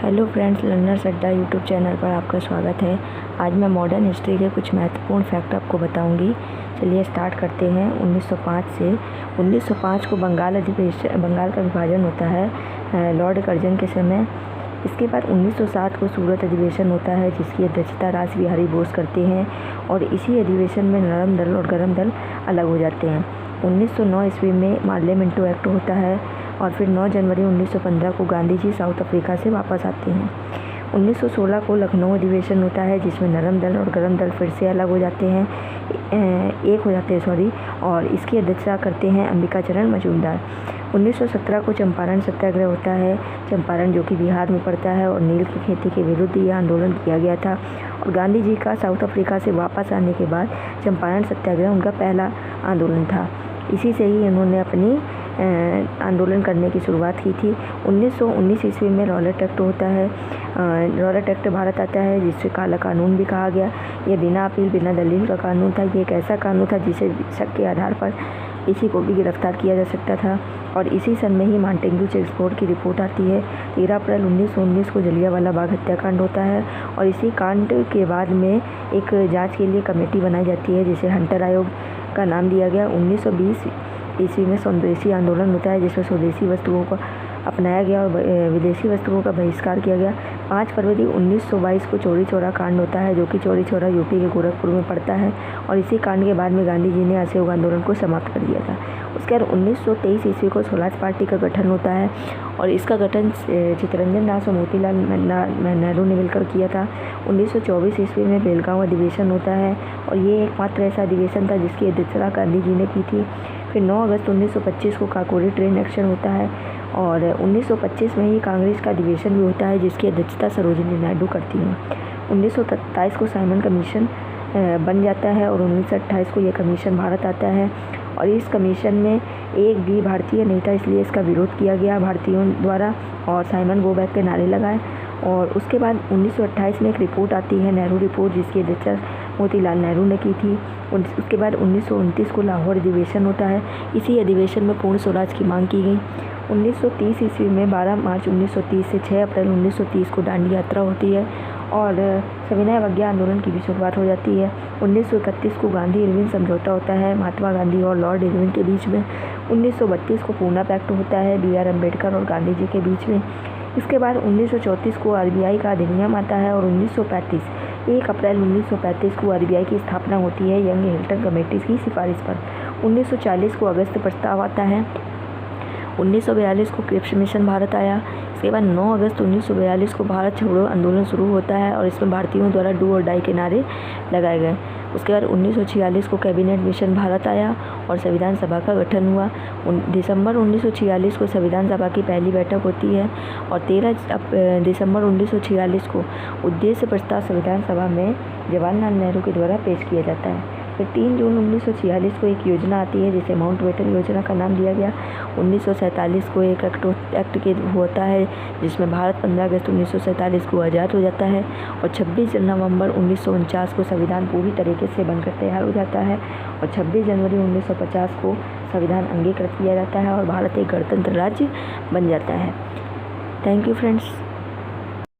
Hello friends, learners अड्डा YouTube channel पर आपका स्वागत है। आज मैं मॉडर्न हिस्ट्री के कुछ महत्वपूर्ण फैक्ट आपको बताऊंगी। चलिए स्टार्ट करते हैं। 1905 से 1905 को बंगाल का विभाजन होता है लॉर्ड कर्जन के समय। इसके बाद 1907 को सूरत अधिवेशन होता है जिसकी अध्यक्षता रास बिहारी बोस करते हैं और इसी अधिवेशन में नरम दल और गरम दल अलग हो जाते हैं। 1909 ईस्वी में मार्ले मिंटो एक्ट होता है और फिर 9 जनवरी 1915 को गांधी जी साउथ अफ्रीका से वापस आते हैं। 1916 को लखनऊ अधिवेशन होता है जिसमें नरम दल और गरम दल फिर से अलग हो जाते हैं, एक हो जाते हैं और इसकी अध्यक्षता करते हैं अंबिका चरण मजूमदार। 1917 को चंपारण सत्याग्रह होता है। चंपारण जो कि बिहार में पड़ता है और नील की खेती के विरुद्ध यह आंदोलन किया गया था और गांधी जी का साउथ अफ्रीका से वापस आने के बाद चंपारण सत्याग्रह उनका पहला आंदोलन था। इसी से ही इन्होंने अपनी आंदोलन करने की शुरुआत की थी। 1919 ईस्वी में रॉलेट एक्ट होता है। रॉलेट एक्ट भारत आता है जिसे काला कानून भी कहा गया। यह बिना अपील बिना दलील का कानून था। ये एक ऐसा कानून था जिसे शक के आधार पर किसी को भी गिरफ्तार किया जा सकता था और इसी सन में ही मांटेग्यू चेक्सफोर्ड की रिपोर्ट आती है। 13 अप्रैल 1919 को जलियांवाला बाग हत्याकांड होता है और इसी कांड के बाद में एक जांच के लिए कमेटी बनाई जाती है जिसे हंटर आयोग का नाम दिया गया। 1920 ईस्वी में स्वदेशी आंदोलन होता है जिसमें स्वदेशी वस्तुओं को अपनाया गया और विदेशी वस्तुओं का बहिष्कार किया गया। 5 फरवरी 1922 को चौरी चौरा कांड होता है जो कि चौरी चौरा यूपी के गोरखपुर में पड़ता है और इसी कांड के बाद में गांधी जी ने असहयोग आंदोलन को समाप्त कर दिया था। उसके बाद 1923 ईस्वी को स्वराज पार्टी का गठन होता है और इसका गठन चित्तरंजन दास और मोतीलाल नेहरू ने मिलकर किया था। 1924 ईस्वी में बेलगांव अधिवेशन होता है और ये एकमात्र ऐसा अधिवेशन था जिसकी अध्यक्षता गांधी जी ने की थी। फिर 9 अगस्त 1925 को काकोरी ट्रेन एक्शन होता है और 1925 में ही कांग्रेस का अधिवेशन भी होता है जिसकी अध्यक्षता सरोजिनी नायडू करती हैं। 1927 को साइमन कमीशन बन जाता है और 1928 को यह कमीशन भारत आता है और इस कमीशन में एक भी भारतीय नहीं था, इसलिए इसका विरोध किया गया भारतीयों द्वारा और साइमन गो बैक के नारे लगाए। और उसके बाद 1928 में एक रिपोर्ट आती है, नेहरू रिपोर्ट, जिसकी अध्यक्षता मोतीलाल नेहरू ने की थी। उसके बाद 1929 को लाहौर अधिवेशन होता है। इसी अधिवेशन में पूर्ण स्वराज की मांग की गई। 1930 ईस्वी में 12 मार्च 1930 से 6 अप्रैल 1930 को दांडी यात्रा होती है और सविनय अवज्ञा आंदोलन की भी शुरुआत हो जाती है। 1931 को गांधी इरविन समझौता होता है महात्मा गांधी और लॉर्ड इरविन के बीच में। 1932 को पूना पैक्ट होता है BR अम्बेडकर और गांधी जी के बीच में। इसके बाद 1934 को RBI का अधिनियम आता है और 1 अप्रैल 1935 को RBI की स्थापना होती है यंग हिल्टन कमेटी की सिफारिश पर। 1940 को अगस्त प्रस्ताव आता है। 1942 को क्रिप्स मिशन भारत आया। इसके बाद 9 अगस्त 1942 को भारत छोड़ो आंदोलन शुरू होता है और इसमें भारतीयों द्वारा डू और डाई के नारे लगाए गए। उसके बाद 1946 को कैबिनेट मिशन भारत आया और संविधान सभा का गठन हुआ। दिसंबर 1946 को संविधान सभा की पहली बैठक होती है और 13 दिसंबर 1946 को उद्देश्य प्रस्ताव संविधान सभा में जवाहरलाल नेहरू के द्वारा पेश किया जाता है। फिर 3 जून 1946 को एक योजना आती है जिसे माउंटबेटन योजना का नाम दिया गया। 1947 को एक एक्ट के होता है जिसमें भारत 15 अगस्त 1947 को आज़ाद हो जाता है और 26 नवंबर 1949 को संविधान पूरी तरीके से बनकर तैयार हो जाता है और 26 जनवरी 1950 को संविधान अंगीकृत किया जाता है और भारत एक गणतंत्र राज्य बन जाता है। Thank you friends.